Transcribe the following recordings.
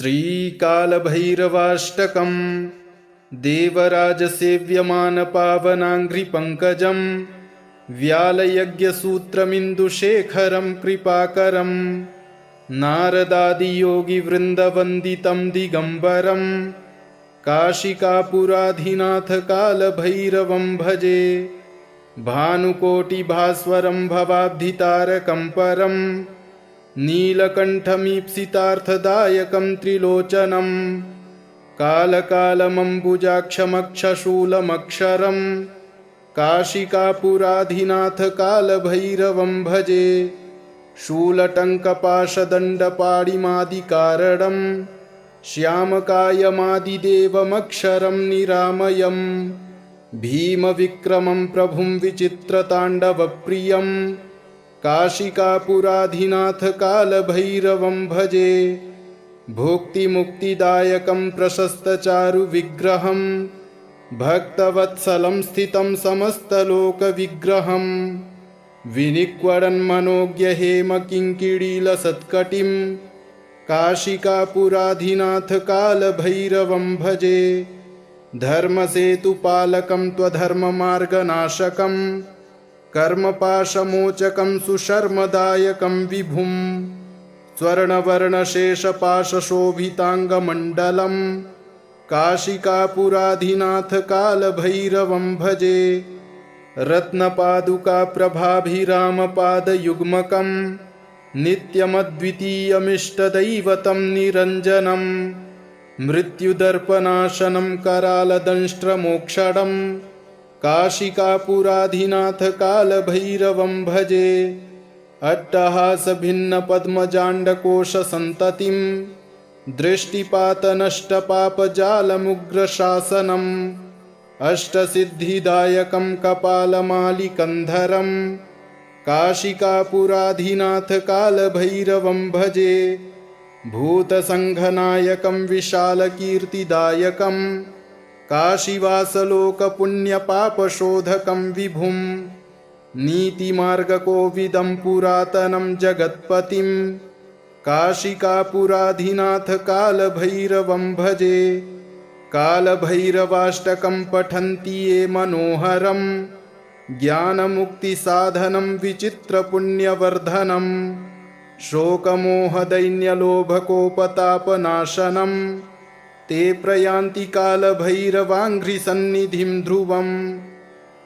श्रीकालभैरवाष्टकम् देवराजसेव्यमानपावनाङ्घ्रिपङ्कजं व्यालयज्ञसूत्रमिन्दुशेखरं कृपाकरं नारदादियोगिवृन्दवन्दितं दिगम्बरं काशिकापुराधिनाथकालभैरवं भजे। भानुकोटिभास्वरं भवाब्धितारकं परं नीलकण्ठमीप्सितार्थदायकं त्रिलोचनं कालकालमम्बुजाक्षमक्षशूलमक्षरं काशिकापुराधिनाथकालभैरवं भजे। शूलटङ्कपाशदण्डपाणिमादिकारणं श्यामकायमादिदेवमक्षरं निरामयं भीमविक्रमं प्रभुं विचित्रताण्डवप्रियं काशिकापुराधिनाथकालभैरवं भजे। भुक्तिमुक्तिदायकं प्रशस्तचारुविग्रहं भक्तवत्सलं स्थितं समस्तलोकविग्रहं विनिक्वडन्मनोज्ञहेमकिङ्किणीलसत्कटिं काशिकापुराधिनाथकालभैरवं भजे। धर्मसेतुपालकं त्वधर्ममार्गनाशकं कर्मपाशमोचकं सुशर्मदायकं विभुं स्वर्णवर्णशेषपाशशोभिताङ्गमण्डलं काशिकापुराधिनाथकालभैरवं भजे। रत्नपादुकाप्रभाभिरामपादयुग्मकं नित्यमद्वितीयमिष्टदैवतं निरञ्जनं मृत्युदर्पनाशनं करालदंष्ट्रमोक्षणं काशिकापुराधिनाथकालभैरवं भजे। अट्टहासभिन्नपद्मजाण्डकोशसन्ततिं दृष्टिपातनष्टपापजालमुग्रशासनम् अष्टसिद्धिदायकं कपालमालिकन्धरं काशिकापुराधिनाथकालभैरवं भजे। भूतसङ्घनायकं विशालकीर्तिदायकं काशीवासलोकपुण्यपापशोधकं विभुं नीतिमार्गकोविदं पुरातनं जगत्पतिं काशिकापुराधिनाथकालभैरवं भजे। कालभैरवाष्टकं पठन्ति ये मनोहरं ज्ञानमुक्तिसाधनं विचित्रपुण्यवर्धनं शोकमोहदैन्यलोभकोपतापनाशनं ते प्रयान्ति कालभैरवाङ्घ्रिसन्निधिं ध्रुवम्।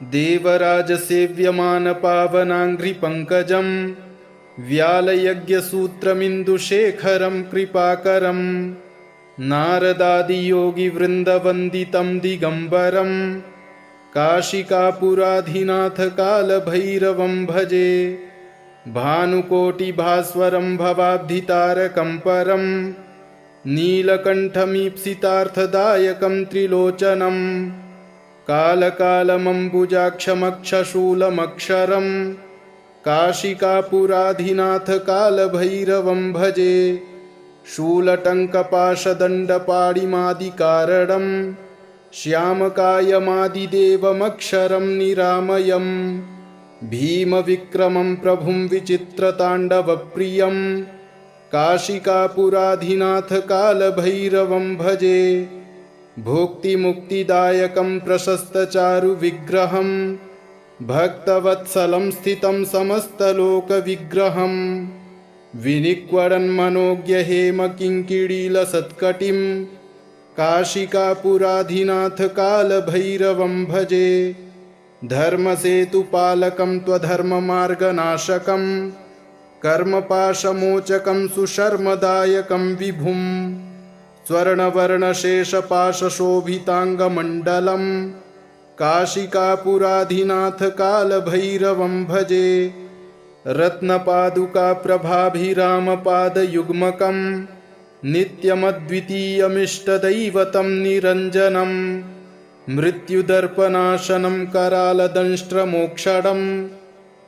देवराजसेव्यमानपावनाङ्घ्रिपङ्कजं व्यालयज्ञसूत्रमिन्दुशेखरं कृपाकरं नारदादियोगिवृन्दवन्दितं दिगम्बरं काशिकापुराधिनाथकालभैरवं भजे। भानुकोटिभास्वरं भवाब्धितारकं परं नीलकण्ठमीप्सितार्थदायकं त्रिलोचनं कालकालमम्बुजाक्षमक्षशूलमक्षरं काशिकापुराधिनाथकालभैरवं भजे। शूलटङ्कपाशदण्डपाणिमादिकारणं श्यामकायमादिदेवमक्षरं निरामयं भीमविक्रमं प्रभुं विचित्रताण्डवप्रियं काशिकापुराधिनाथकालभैरवं भजे। भुक्तिमुक्तिदायकं प्रशस्तचारुविग्रहं भक्तवत्सलं स्थितं समस्तलोकविग्रहं विनिक्वडन्मनोज्ञहेमकिङ्किणीलसत्कटिं काशिकापुराधिनाथकालभैरवं भजे। धर्मसेतुपालकं त्वधर्ममार्गनाशकं कर्मपाशमोचकं सुशर्मदायकं विभुं स्वर्णवर्णशेषपाशशोभिताङ्गमण्डलं काशिकापुराधिनाथकालभैरवं भजे। रत्नपादुकाप्रभाभिरामपादयुग्मकं नित्यमद्वितीयमिष्टदैवतं निरञ्जनं मृत्युदर्पनाशनं करालदंष्ट्रमोक्षणं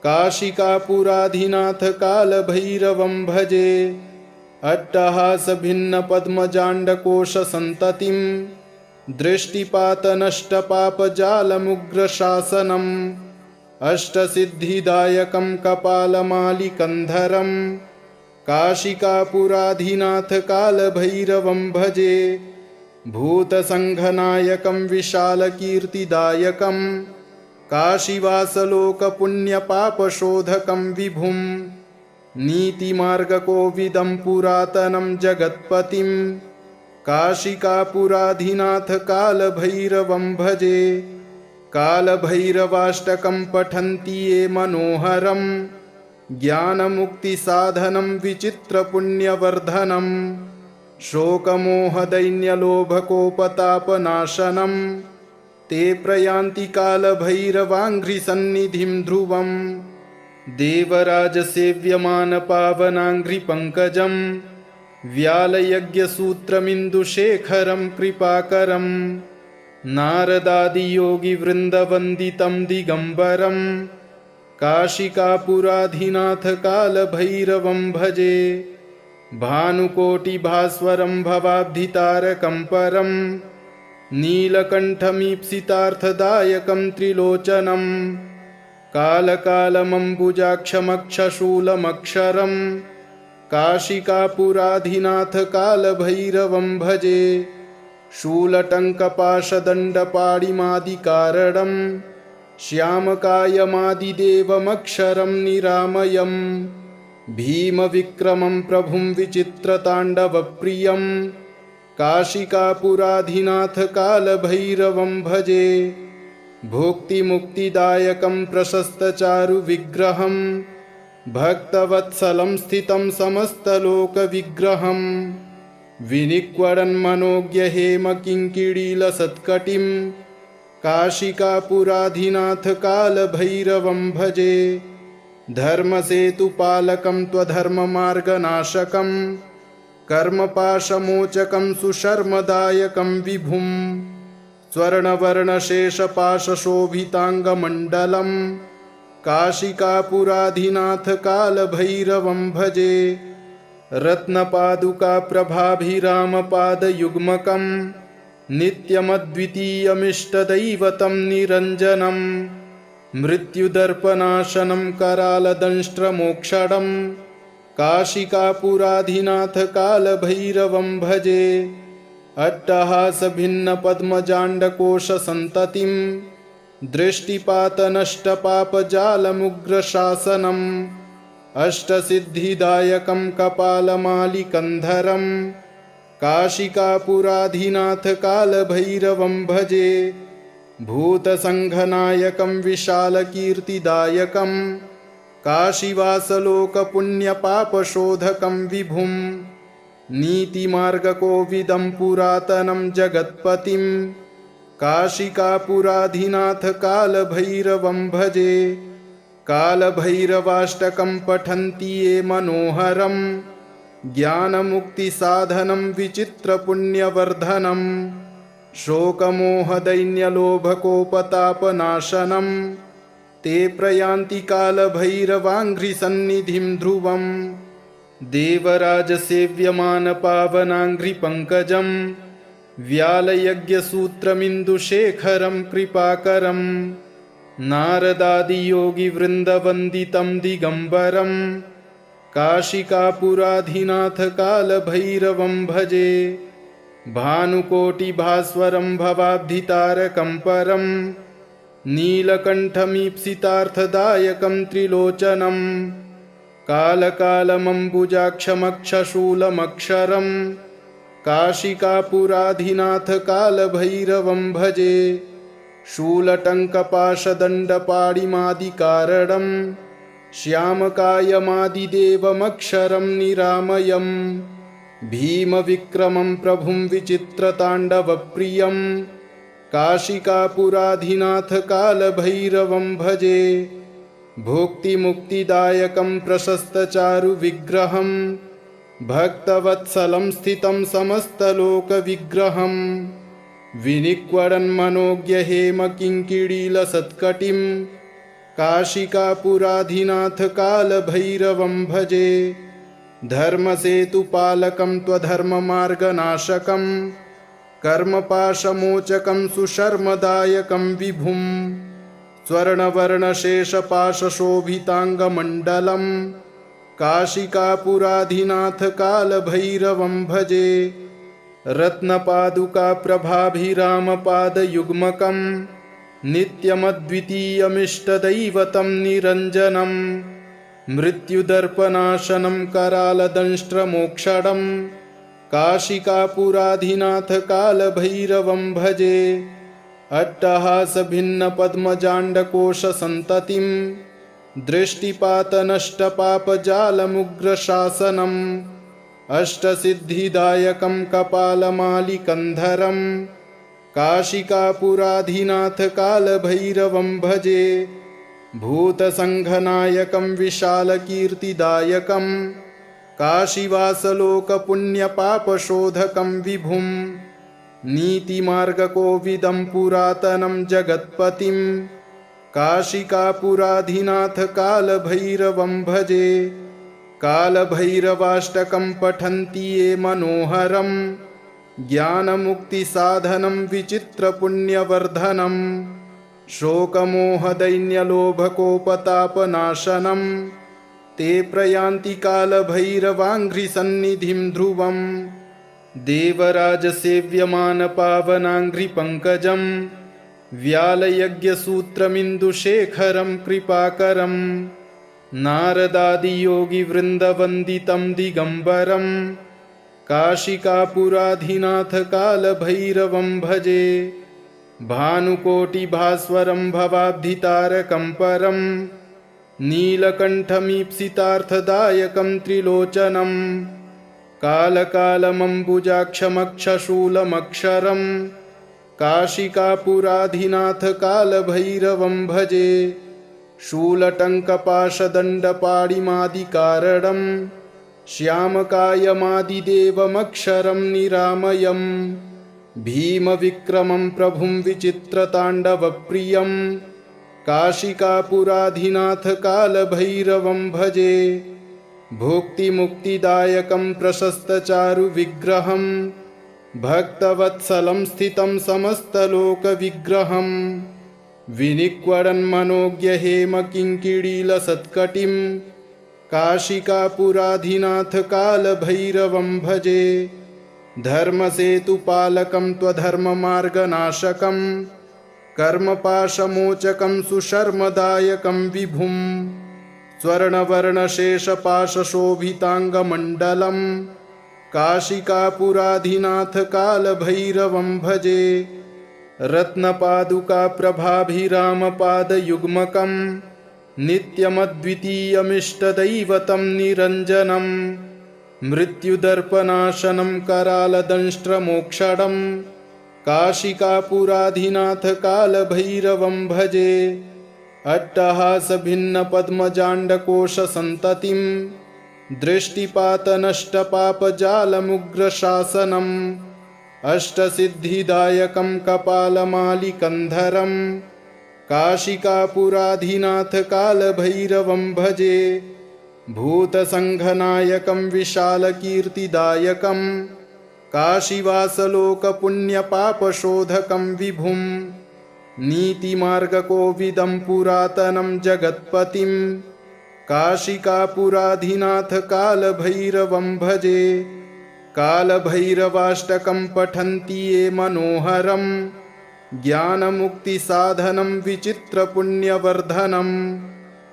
काशिकापुराधिनाथकालभैरवं भजे। अट्टहासभिन्नपद्मजाण्डकोशसन्ततिं दृष्टिपातनष्टपापजालमुग्रशासनम् अष्टसिद्धिदायकं कपालमालिकन्धरं काशिकापुराधिनाथ कालभैरवं भजे। भूतसङ्घनायकं विशालकीर्तिदायकं काशीवासलोकपुण्यपापशोधकं विभुं। नीतिमार्गकोविदं पुरातनं जगत्पतिं काशिकापुराधिनाथ कालभैरवं भजे। कालभैरवाष्टकं पठन्ति ये मनोहरं ज्ञानमुक्तिसाधनं विचित्रपुण्यवर्धनं। शोकमोहदैन्यलोभकोपतापनाशनं ते प्रयान्ति कालभैरवाङ्घ्रिसन्निधिं ध्रुवम्। देवराजसेव्यमानपावनाङ्घ्रिपङ्कजं व्यालयज्ञसूत्रमिन्दुशेखरं कृपाकरं। नारदादियोगिवृन्दवन्दितं दिगम्बरं काशिकापुराधिनाथ कालभैरवं भजे। भानुकोटिभास्वरं भवाब्धितारकं परं नीलकण्ठमीप्सितार्थदायकं त्रिलोचनं। कालकालमम्बुजाक्षमक्षशूलमक्षरं काशिकापुराधिनाथ कालभैरवं भजे। शूलटङ्कपाशदण्डपाणिमादिकारणं श्यामकायमादिदेवमक्षरं निरामयं। भीमविक्रमं प्रभुं विचित्रताण्डवप्रियं काशिकापुराधिनाथ कालभैरवं भजे। भुक्तिमुक्तिदायकं प्रशस्तचारुविग्रहं भक्तवत्सलं स्थितं समस्तलोकविग्रहं। विनिक्वडन्मनोज्ञहेमकिङ्किणीलसत्कटिं काशिकापुराधिनाथ कालभैरवं भजे। धर्मसेतुपालकं त्वधर्ममार्गनाशकं कर्मपाशमोचकं सुशर्मदायकं विभुं। स्वर्णवर्णशेषपाशशोभिताङ्गमण्डलं काशिकापुराधिनाथ कालभैरवं भजे। रत्नपादुकाप्रभाभिरामपादयुग्मकं नित्यमद्वितीयमिष्टदैवतं निरञ्जनं। मृत्युदर्पनाशनं करालदंष्ट्रमोक्षणं काशिकापुराधिनाथ कालभैरवं भजे। अट्टहासभिन्नपद्मजाण्डकोशसन्ततिं दृष्टिपातनष्टपापजालमुग्रशासनम्। अष्टसिद्धिदायकं कपालमालिकन्धरं काशिकापुराधिनाथ कालभैरवं भजे। भूतसङ्घनायकं विशालकीर्तिदायकं काशीवासलोकपुण्यपापशोधकं विभुं। नीतिमार्गकोविदं पुरातनं जगत्पतिं काशिकापुराधिनाथ कालभैरवं भजे। कालभैरवाष्टकं पठन्ति ये मनोहरं ज्ञानमुक्तिसाधनं विचित्रपुण्यवर्धनं। शोकमोहदैन्यलोभकोपतापनाशनं ते प्रयान्ति कालभैरवाङ्घ्रिसन्निधिं ध्रुवम्। देवराजसेव्यमानपावनाङ्घ्रिपङ्कजं व्यालयज्ञसूत्रमिन्दुशेखरं कृपाकरं। नारदादियोगिवृन्दवन्दितं दिगम्बरं काशिकापुराधिनाथ कालभैरवं भजे। भानुकोटिभास्वरं भवाब्धितारकं परं नीलकण्ठमीप्सितार्थदायकं त्रिलोचनं। कालकालमम्बुजाक्षमक्षशूलमक्षरं काशिकापुराधिनाथ कालभैरवं भजे। शूलटङ्कपाशदण्डपाणिमादिकारणं श्यामकायमादिदेवमक्षरं निरामयं। भीमविक्रमं प्रभुं विचित्रताण्डवप्रियं काशिकापुराधिनाथ कालभैरवं भजे। भुक्तिमुक्तिदायकं प्रशस्तचारुविग्रहं भक्तवत्सलं स्थितं समस्तलोकविग्रहं। विनिक्वडन्मनोज्ञहेमकिङ्किणीलसत्कटिं काशिकापुराधिनाथ कालभैरवं भजे। धर्मसेतुपालकं त्वधर्ममार्गनाशकं कर्मपाशमोचकं सुशर्मदायकं विभुं। स्वर्णवर्णशेषपाशशोभिताङ्गमण्डलं काशिकापुराधिनाथ कालभैरवं भजे। रत्नपादुकाप्रभाभिरामपादयुग्मकं नित्यमद्वितीयमिष्टदैवतं निरञ्जनं। मृत्युदर्पनाशनं करालदंष्ट्रमोक्षणं काशिकापुराधिनाथ कालभैरवं भजे। अट्टहासभिन्नपद्मजाण्डकोशसन्ततिं दृष्टिपातनष्टपापजालमुग्रशासनम् अष्टसिद्धिदायकं कपालमालिकन्धरं काशिकापुराधिनाथ कालभैरवं भजे। भूतसङ्घनायकं विशालकीर्तिदायकं काशीवासलोकपुण्यपापशोधकं विभुं। नीतिमार्गकोविदं पुरातनं जगत्पतिं काशिकापुराधिनाथ कालभैरवं भजे। कालभैरवाष्टकं पठन्ति ये मनोहरं ज्ञानमुक्तिसाधनं विचित्रपुण्यवर्धनं। शोकमोहदैन्यलोभकोपतापनाशनं ते प्रयान्ति कालभैरवाङ्घ्रिसन्निधिं ध्रुवम्। देवराजसेव्यमानपावनाङ्घ्रिपङ्कजं व्यालयज्ञसूत्रमिन्दुशेखरं कृपाकरं। नारदादियोगिवृन्दवन्दितं दिगम्बरं काशिकापुराधिनाथ कालभैरवं भजे। भानुकोटिभास्वरं भवाब्धितारकं परं नीलकण्ठमीप्सितार्थदायकं त्रिलोचनं। कालकालमम्बुजाक्षमक्षशूलमक्षरं काशिकापुराधिनाथ कालभैरवं भजे। शूलटङ्कपाशदण्डपाणिमादिकारणं श्यामकायमादिदेवमक्षरं निरामयं। भीमविक्रमं प्रभुं विचित्रताण्डवप्रियं काशिकापुराधिनाथ कालभैरवं भजे। भुक्तिमुक्तिदायकं प्रशस्तचारुविग्रहं भक्तवत्सलं स्थितं समस्तलोकविग्रहं। विनिक्वडन्मनोज्ञहेमकिङ्किणीलसत्कटिं काशिकापुराधिनाथ कालभैरवं भजे। धर्मसेतुपालकं त्वधर्ममार्गनाशकं कर्मपाशमोचकं सुशर्मदायकं विभुं। स्वर्णवर्णशेषपाशशोभिताङ्गमण्डलं काशिकापुराधिनाथ कालभैरवं भजे। रत्नपादुकाप्रभाभिरामपादयुग्मकं नित्यमद्वितीयमिष्टदैवतं निरञ्जनं। मृत्युदर्पनाशनं करालदंष्ट्रमोक्षणं काशिकापुराधिनाथ कालभैरवं भजे। अट्टहासभिन्नपद्मजाण्डकोशसन्ततिं दृष्टिपातनष्टपापजालमुग्रशासनम् अष्टसिद्धिदायकं कपालमालिकन्धरं काशिकापुराधिनाथ कालभैरवं भजे। भूतसङ्घनायकं विशालकीर्तिदायकं काशीवासलोकपुण्यपापशोधकं विभुं। नीतिमार्गकोविदं पुरातनं जगत्पतिं काशिकापुराधिनाथ कालभैरवं भजे। कालभैरवाष्टकं पठन्ति ये मनोहरं ज्ञानमुक्तिसाधनं विचित्रपुण्यवर्धनं।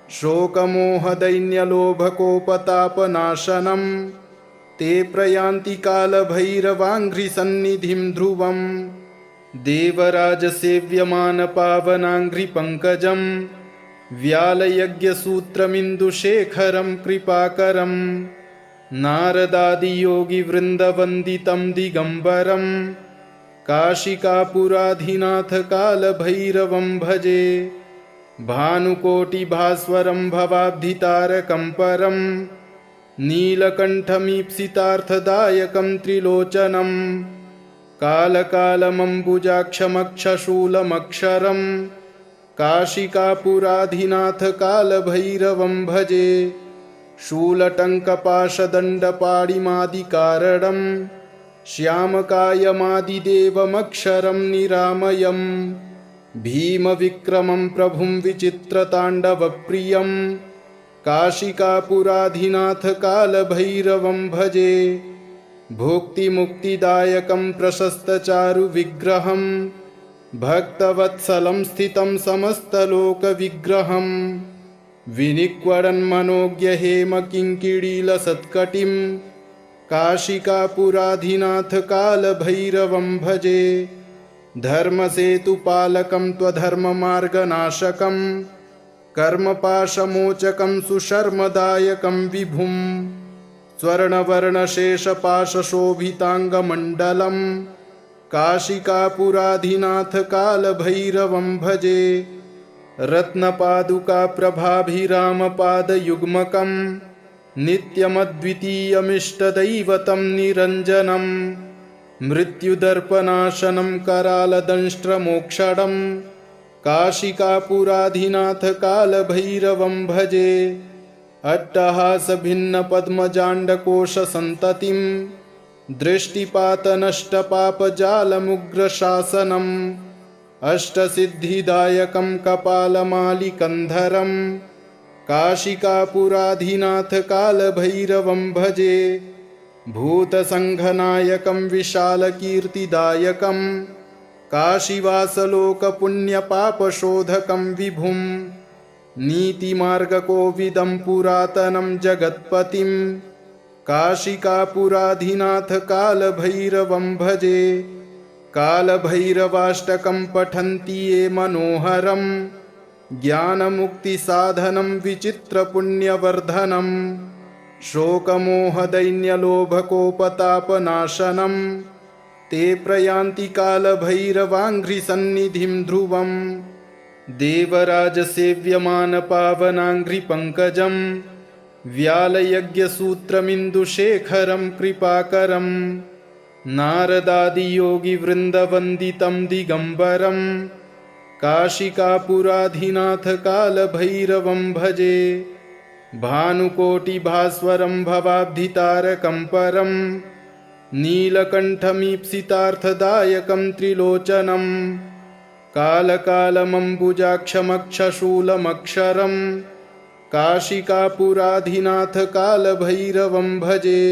शोकमोहदैन्यलोभकोपतापनाशनं ते प्रयान्ति कालभैरवाङ्घ्रिसन्निधिं ध्रुवम्। देवराजसेव्यमानपावनाङ्घ्रिपङ्कजं व्यालयज्ञसूत्रमिन्दुशेखरं कृपाकरं। नारदादियोगिवृन्दवन्दितं दिगम्बरं काशिकापुराधिनाथ कालभैरवं भजे। भानुकोटिभास्वरं भवाब्धितारकं परं नीलकण्ठमीप्सितार्थदायकं त्रिलोचनं। कालकालमम्बुजाक्षमक्षशूलमक्षरं काशिकापुराधिनाथ कालभैरवं भजे। शूलटङ्कपाशदण्डपाणिमादिकारणं श्यामकायमादिदेवमक्षरं निरामयं। भीमविक्रमं प्रभुं विचित्रताण्डवप्रियं काशिकापुराधिनाथ कालभैरवं भजे। भुक्तिमुक्तिदायकं प्रशस्तचारुविग्रहं भक्तवत्सलं स्थितं समस्तलोकविग्रहं विनिक्वडन्मनोज्ञहेमकिङ्किणीलसत्कटिं काशिकापुराधिनाथ कालभैरवं भजे। धर्मसेतुपालकं त्वधर्ममार्गनाशकं कर्मपाशमोचकं सुशर्मदायकं विभुं स्वर्णवर्णशेषपाशशोभिताङ्गमण्डलं काशिकापुराधिनाथ कालभैरवं भजे। रत्नपादुकाप्रभाभिरामपादयुग्मकं नित्यमद्वितीयमिष्टदैवतं निरञ्जनं मृत्युदर्पनाशनं करालदंष्ट्रमोक्षणं काशिकापुराधिनाथ कालभैरवं भजे। अट्टहासभिन्नपद्मजाण्डकोशसन्ततिं दृष्टिपातनष्टपापजालमुग्रशासनम् अष्टसिद्धिदायकं कपालमालिकन्धरं काशिकापुराधिनाथ कालभैरवं भजे। भूतसङ्घनायकं विशालकीर्तिदायकं काशीवासलोकपुण्यपापशोधकं विभुं नीतिमार्गकोविदं पुरातनं जगत्पतिं काशिकापुराधिनाथ कालभैरवं भजे। कालभैरवाष्टकं पठन्ति ये मनोहरं ज्ञानमुक्तिसाधनं विचित्रपुण्यवर्धनं शोकमोहदैन्यलोभकोपतापनाशनं ते प्रयान्ति कालभैरवाङ्घ्रिसन्निधिं ध्रुवं देवराजसेव्यमानपावनाङ्घ्रिपङ्कजं व्यालयज्ञसूत्रमिन्दुशेखरं कृपाकरं नारदादियोगिवृन्दवन्दितं दिगम्बरं काशिकापुराधिनाथ कालभैरवं भजे। भानुकोटिभास्वरं भवाब्धितारकं परं नीलकण्ठमीप्सितार्थदायकं त्रिलोचनं कालकालमम्बुजाक्षमक्षशूलमक्षरं काशिकापुराधिनाथ कालभैरवं भजे।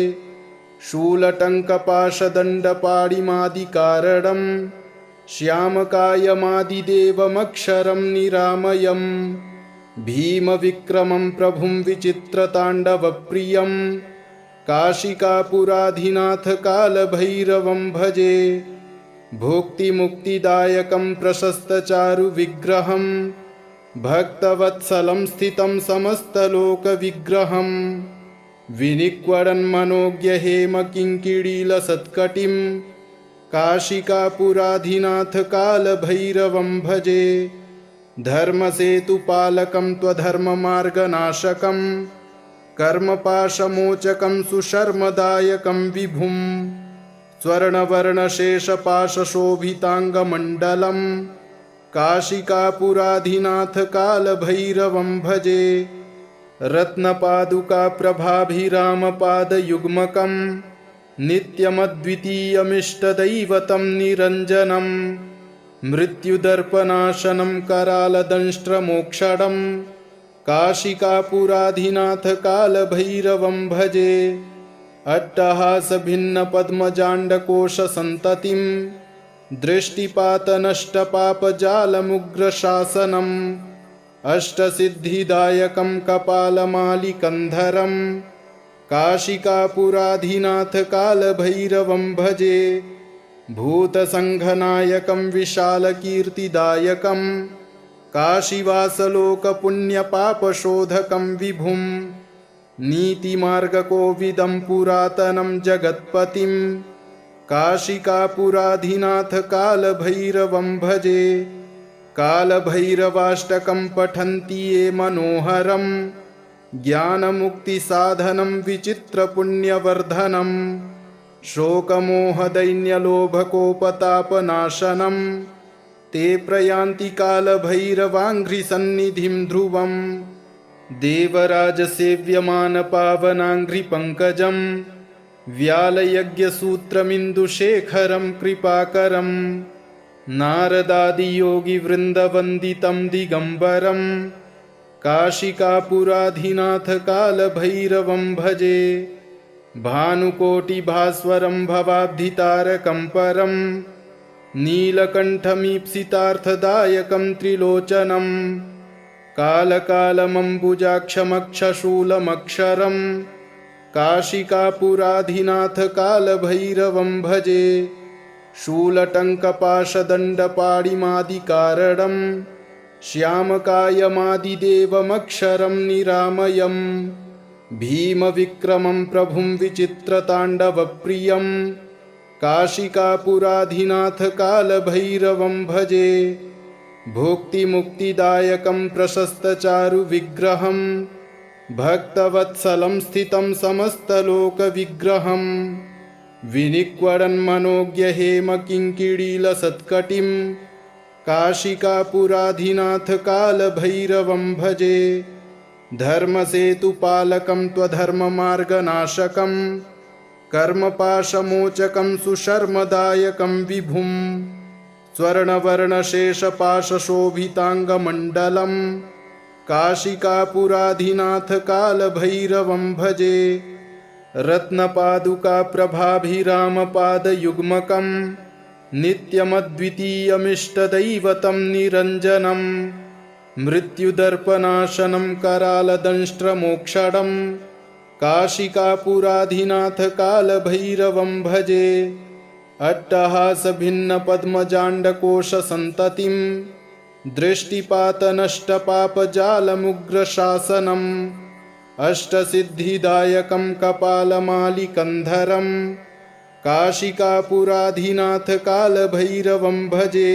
शूलटङ्कपाशदण्डपाणिमादिकारणं श्यामकायमादिदेवमक्षरं निरामयं भीमविक्रमं प्रभुं विचित्रताण्डवप्रियं काशिकापुराधिनाथ कालभैरवं भजे। भुक्तिमुक्तिदायकं प्रशस्तचारुविग्रहं भक्तवत्सलं स्थितं समस्तलोकविग्रहं विनिक्वडन्मनोज्ञहेमकिङ्किणीलसत्कटिं काशिकापुराधिनाथ कालभैरवं भजे। धर्मसेतुपालकं त्वधर्ममार्गनाशकं कर्मपाशमोचकं सुशर्मदायकं विभुं स्वर्णवर्णशेषपाशशोभिताङ्गमण्डलं काशिकापुराधिनाथ कालभैरवं भजे। रत्नपादुकाप्रभाभिरामपादयुग्मकं नित्यमद्वितीयमिष्टदैवतं निरञ्जनं मृत्युदर्पनाशनं करालदंष्ट्रमोक्षणं काशिकापुराधिनाथ कालभैरवं भजे। अट्टहासभिन्नपद्मजाण्डकोशसन्ततिं दृष्टिपातनष्टपापजालमुग्रशासनम् अष्टसिद्धिदायकं कपालमालिकन्धरं काशिकापुराधिनाथ कालभैरवं भजे। भूतसङ्घनायकं विशालकीर्तिदायकं काशीवासलोकपुण्यपापशोधकं विभुं नीतिमार्गकोविदं पुरातनं जगत्पतिं काशिकापुराधिनाथ कालभैरवं भजे। कालभैरवाष्टकं पठन्ति ये मनोहरं ज्ञानमुक्तिसाधनं विचित्रपुण्यवर्धनं शोकमोहदैन्यलोभकोपतापनाशनं ते प्रयान्ति कालभैरवाङ्घ्रिसन्निधिं ध्रुवं देवराजसेव्यमानपावनाङ्घ्रिपङ्कजं व्यालयज्ञसूत्रमिन्दुशेखरं कृपाकरं नारदादियोगिवृन्दवन्दितं दिगम्बरं काशिकापुराधिनाथ कालभैरवं भजे। भानुकोटिभास्वरं भवाब्धितारकं परं नीलकण्ठमीप्सितार्थदायकं त्रिलोचनं कालकालमम्बुजाक्षमक्षशूलमक्षरं काशिकापुराधिनाथ कालभैरवं भजे। शूलटङ्कपाशदण्डपाणिमादिकारणं श्यामकायमादिदेवमक्षरं निरामयं भीमविक्रमं प्रभुं विचित्रताण्डवप्रियं काशिकापुराधिनाथ कालभैरवं भजे। भुक्तिमुक्तिदायकं प्रशस्तचारुविग्रहं भक्तवत्सलं स्थितं समस्तलोकविग्रहं विनिक्वडन्मनोज्ञहेमकिङ्किणीलसत्कटिं काशिकापुराधिनाथ कालभैरवं भजे। धर्मसेतुपालकं त्वधर्ममार्गनाशकं कर्मपाशमोचकं सुशर्मदायकं विभुं स्वर्णवर्णशेषपाशशोभिताङ्गमण्डलं काशिकापुराधिनाथ कालभैरवं भजे। रत्नपादुकाप्रभाभिरामपादयुग्मकं नित्यमद्वितीयमिष्टदैवतं निरञ्जनं मृत्युदर्पनाशनं करालदंष्ट्रमोक्षणं काशिकापुराधिनाथ कालभैरवं भजे। अट्टहासभिन्नपद्मजाण्डकोशसन्ततिं दृष्टिपातनष्टपापजालमुग्रशासनम् अष्टसिद्धिदायकं कपालमालिकन्धरं काशिकापुराधिनाथ कालभैरवं भजे।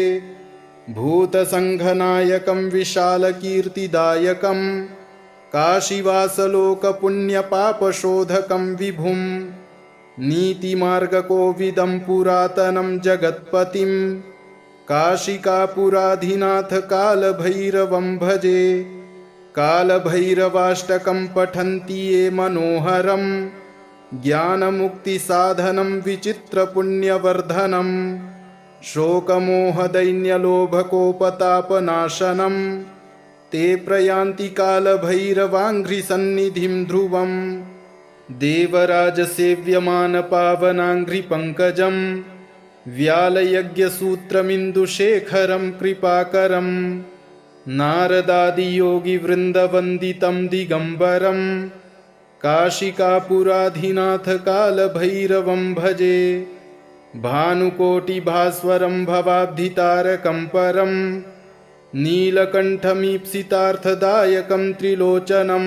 भूतसङ्घनायकं विशालकीर्तिदायकं काशीवासलोकपुण्यपापशोधकं विभुं नीतिमार्गकोविदं पुरातनं जगत्पतिं काशिकापुराधिनाथ कालभैरवं भजे। कालभैरवाष्टकं पठन्ति ये मनोहरं ज्ञानमुक्तिसाधनं विचित्रपुण्यवर्धनं शोकमोहदैन्यलोभकोपतापनाशनं ते प्रयान्ति कालभैरवाङ्घ्रिसन्निधिं ध्रुवं देवराजसेव्यमानपावनाङ्घ्रिपङ्कजं व्यालयज्ञसूत्रमिन्दुशेखरं कृपाकरं नारदादियोगिवृन्दवन्दितं दिगम्बरं काशिकापुराधिनाथ कालभैरवं भजे। भानुकोटिभास्वरं भवाब्धितारकं परं नीलकण्ठमीप्सितार्थदायकं त्रिलोचनं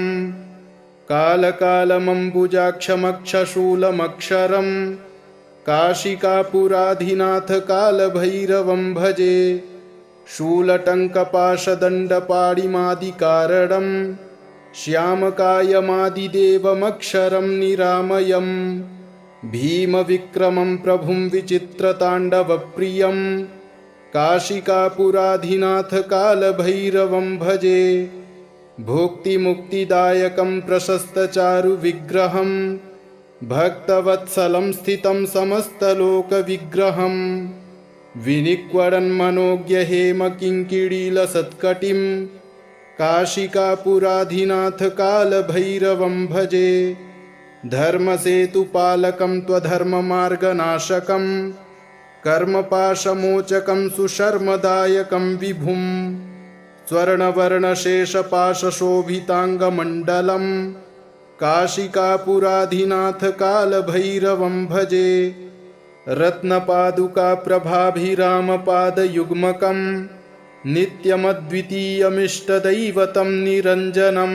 कालकालमम्बुजाक्षमक्षशूलमक्षरं काशिकापुराधिनाथ कालभैरवं भजे। शूलटङ्कपाशदण्डपाणिमादिकारणं श्यामकायमादिदेवमक्षरं निरामयं भीमविक्रमं प्रभुं विचित्रताण्डवप्रियं काशिकापुराधिनाथ कालभैरवं भजे। भुक्तिमुक्तिदायकं प्रशस्तचारुविग्रहं भक्तवत्सलं स्थितं समस्तलोकविग्रहं विनिक्वडन्मनोज्ञहेमकिङ्किणीलसत्कटिं काशिकापुराधिनाथ कालभैरवं भजे। धर्मसेतुपालकं त्वधर्ममार्गनाशकं कर्मपाशमोचकं सुशर्मदायकं विभुं स्वर्णवर्णशेषपाशशोभिताङ्गमण्डलं काशिकापुराधिनाथ कालभैरवं भजे। रत्नपादुकाप्रभाभिरामपादयुग्मकं नित्यमद्वितीयमिष्टदैवतं निरञ्जनं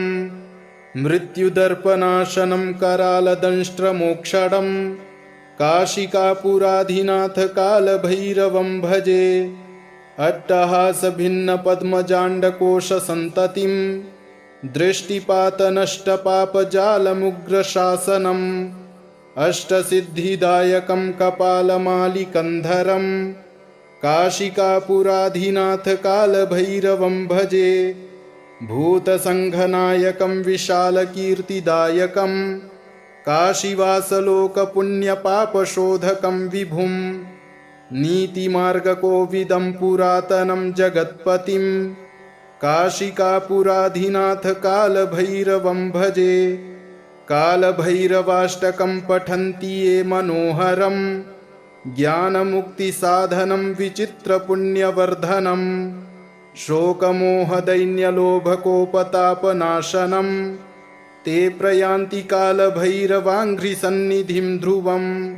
मृत्युदर्पनाशनं करालदंष्ट्रमोक्षणं काशिकापुराधिनाथ कालभैरवं भजे। अट्टहासभिन्नपद्मजाण्डकोशसन्ततिं दृष्टिपातनष्टपापजालमुग्रशासनम् अष्टसिद्धिदायकं कपालमालिकन्धरं काशिकापुराधिनाथ कालभैरवं भजे। भूतसङ्घनायकं विशालकीर्तिदायकं काशीवासलोकपुण्यपापशोधकं विभुं नीतिमार्गकोविदं पुरातनं जगत्पतिं काशिकापुराधिनाथ कालभैरवं भजे। कालभैरवाष्टकं पठन्ति ये मनोहरं ज्ञानमुक्तिसाधनं विचित्रपुण्यवर्धनं शोकमोहदैन्यलोभकोपतापनाशनं ते प्रयान्ति कालभैरवाङ्घ्रिसन्निधिं ध्रुवम्।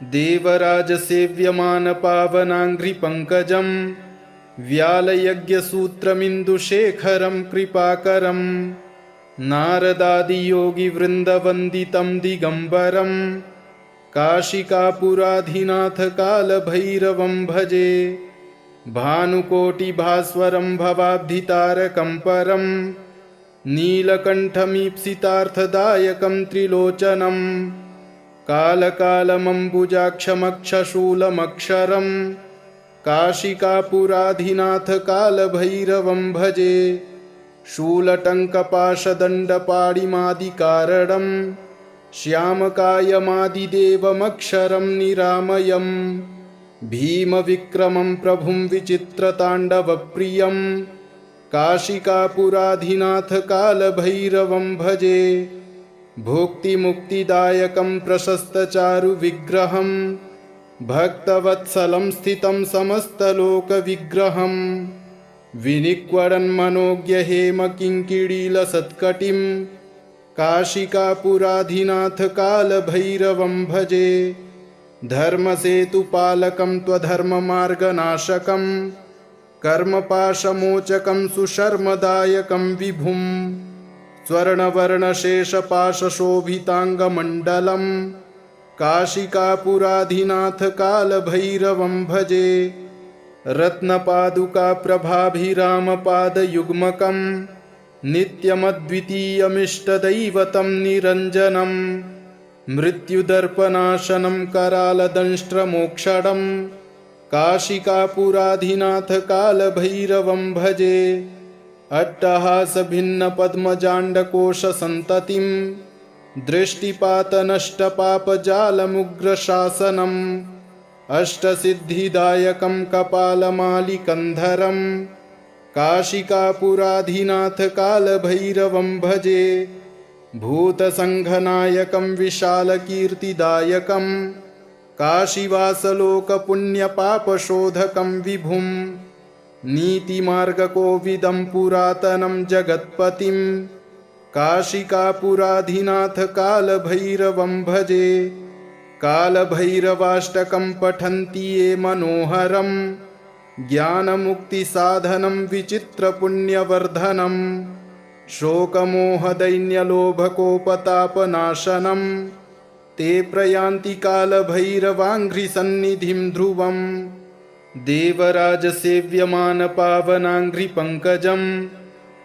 देवराजसेव्यमानपावनाङ्घ्रिपङ्कजं व्यालयज्ञसूत्रमिन्दुशेखरं कृपाकरं नारदादियोगिवृन्दवन्दितं दिगम्बरं काशिकापुराधिनाथ कालभैरवं भजे। भानुकोटिभास्वरं भवाब्धितारकं परं नीलकण्ठमीप्सितार्थदायकं त्रिलोचनं कालकालमम्बुजाक्षमक्षशूलमक्षरं काशिकापुराधिनाथ कालभैरवं भजे। शूलटङ्कपाशदण्डपाणिमादिकारणं श्यामकायमादिदेवमक्षरं निरामयं भीमविक्रमं प्रभुं विचित्रताण्डवप्रियं काशिकापुराधिनाथ कालभैरवं भजे। भुक्तिमुक्तिदायकं प्रशस्तचारुविग्रहं भक्तवत्सलं स्थितं समस्तलोकविग्रहं विनिक्वडन्मनोज्ञहेमकिङ्किणीलसत्कटिं काशिकापुराधिनाथ कालभैरवं भजे। धर्मसेतुपालकं त्वधर्ममार्गनाशकं कर्मपाशमोचकं सुशर्मदायकं विभुं स्वर्णवर्णशेषपाशशोभिताङ्गमण्डलं काशिकापुराधिनाथ कालभैरवं भजे। रत्नपादुकाप्रभाभिरामपादयुग्मकं नित्यमद्वितीयमिष्टदैवतं निरञ्जनं मृत्युदर्पनाशनं करालदंष्ट्रमोक्षणं काशिकापुराधिनाथ कालभैरवं भजे। अट्टहासभिन्नपद्मजाण्डकोशसन्ततिं दृष्टिपातनष्टपापजालमुग्रशासनम् अष्टसिद्धिदायकं कपालमालिकन्धरं काशिकापुराधिनाथ कालभैरवं भजे। भूतसङ्घनायकं विशालकीर्तिदायकं काशीवासलोकपुण्यपापशोधकं विभुं नीतिमार्गकोविदं पुरातनं जगत्पतिं काशिकापुराधिनाथ कालभैरवं भजे। कालभैरवाष्टकं पठन्ति ये मनोहरं ज्ञानमुक्तिसाधनं विचित्रपुण्यवर्धनं शोकमोहदैन्यलोभकोपतापनाशनं ते प्रयान्ति कालभैरवाङ्घ्रिसन्निधिं ध्रुवम्। देवराजसेव्यमानपावनाङ्घ्रिपङ्कजं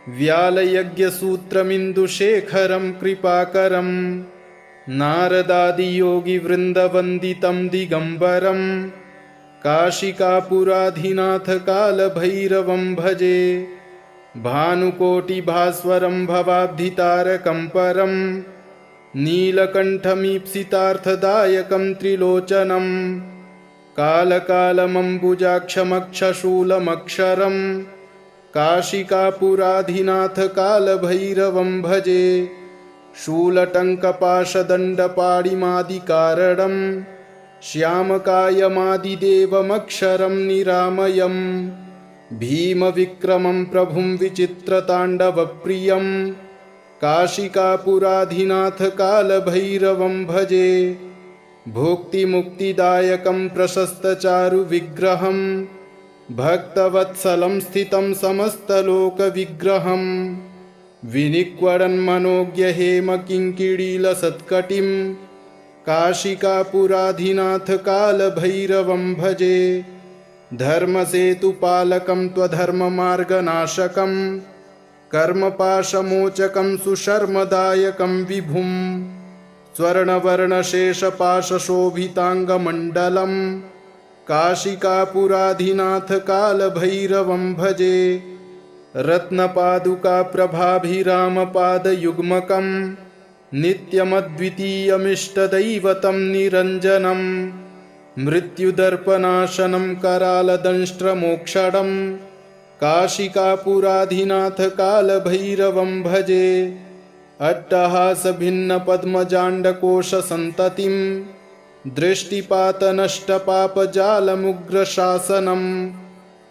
व्यालयज्ञसूत्रमिन्दुशेखरं कृपाकरं नारदादियोगिवृन्दवन्दितं दिगम्बरं काशिकापुराधिनाथ कालभैरवं भजे। भानुकोटिभास्वरं भवाब्धितारकं परं नीलकण्ठमीप्सितार्थदायकं त्रिलोचनं कालकालमम्बुजाक्षमक्षशूलमक्षरं काशिकापुराधिनाथ कालभैरवं भजे। शूलटङ्कपाशदण्डपाणिमादिकारणं श्यामकायमादिदेवमक्षरं निरामयं भीमविक्रमं प्रभुं विचित्रताण्डवप्रियं काशिकापुराधिनाथ कालभैरवं भजे। भुक्तिमुक्तिदायकं प्रशस्तचारुविग्रहं भक्तवत्सलं स्थितं समस्तलोकविग्रहं विनिक्वडन्मनोज्ञहेमकिङ्किणीलसत्कटिं काशिकापुराधिनाथ कालभैरवं भजे। धर्मसेतुपालकं त्वधर्ममार्गनाशकं कर्मपाशमोचकं सुशर्मदायकं विभुं स्वर्णवर्णशेषपाशशोभिताङ्गमण्डलं काशिकापुराधिनाथ कालभैरवं भजे। रत्नपादुकाप्रभाभिरामपादयुग्मकं नित्यमद्वितीयमिष्टदैवतं निरञ्जनं मृत्युदर्पनाशनं करालदंष्ट्रमोक्षणं काशिकापुराधिनाथ कालभैरवं भजे। अट्टहासभिन्नपद्मजाण्डकोशसन्ततिं दृष्टिपातनष्टपापजालमुग्रशासनम्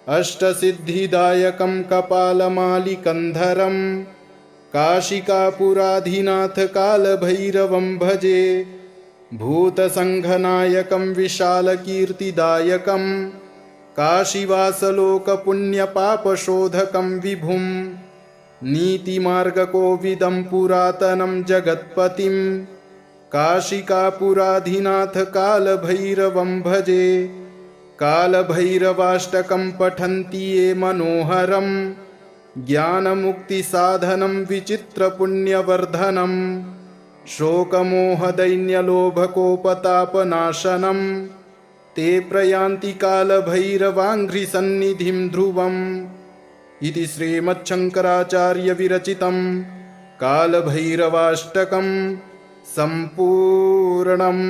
अष्टसिद्धिदायकं कपालमालिकन्धरं काशिकापुराधिनाथ कालभैरवं भजे। भूतसङ्घनायकं विशालकीर्तिदायकं काशीवासलोकपुण्यपापशोधकं विभुं नीतिमार्गकोविदं पुरातनं जगत्पतिं काशिकापुराधिनाथ कालभैरवं भजे। कालभैरवाष्टकं पठन्ति ये मनोहरं ज्ञानमुक्तिसाधनं विचित्रपुण्यवर्धनं शोकमोहदैन्यलोभकोपतापनाशनं ते प्रयान्ति कालभैरवाङ्घ्रिसन्निधिं ध्रुवम् इति श्रीमच्छङ्कराचार्यविरचितं कालभैरवाष्टकं सम्पूर्णम्।